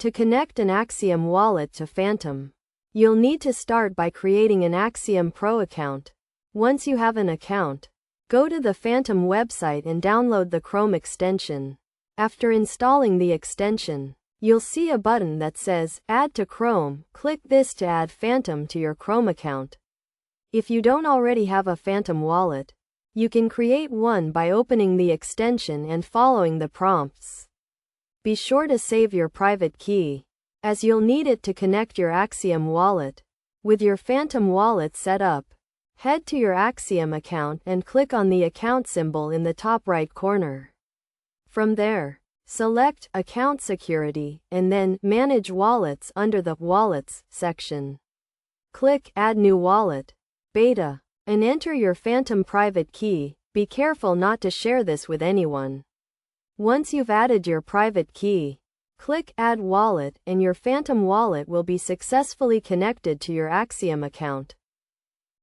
To connect an Axiom wallet to Phantom, you'll need to start by creating an Axiom Pro account. Once you have an account, go to the Phantom website and download the Chrome extension. After installing the extension, you'll see a button that says Add to Chrome. Click this to add Phantom to your Chrome account. If you don't already have a Phantom wallet, you can create one by opening the extension and following the prompts. Be sure to save your private key, as you'll need it to connect your Axiom wallet. With your Phantom wallet set up, head to your Axiom account and click on the account symbol in the top right corner. From there, select Account Security and then Manage Wallets under the Wallets section. Click Add New Wallet, Beta, and enter your Phantom private key. Be careful not to share this with anyone. Once you've added your private key, click Add Wallet and your Phantom wallet will be successfully connected to your Axiom account.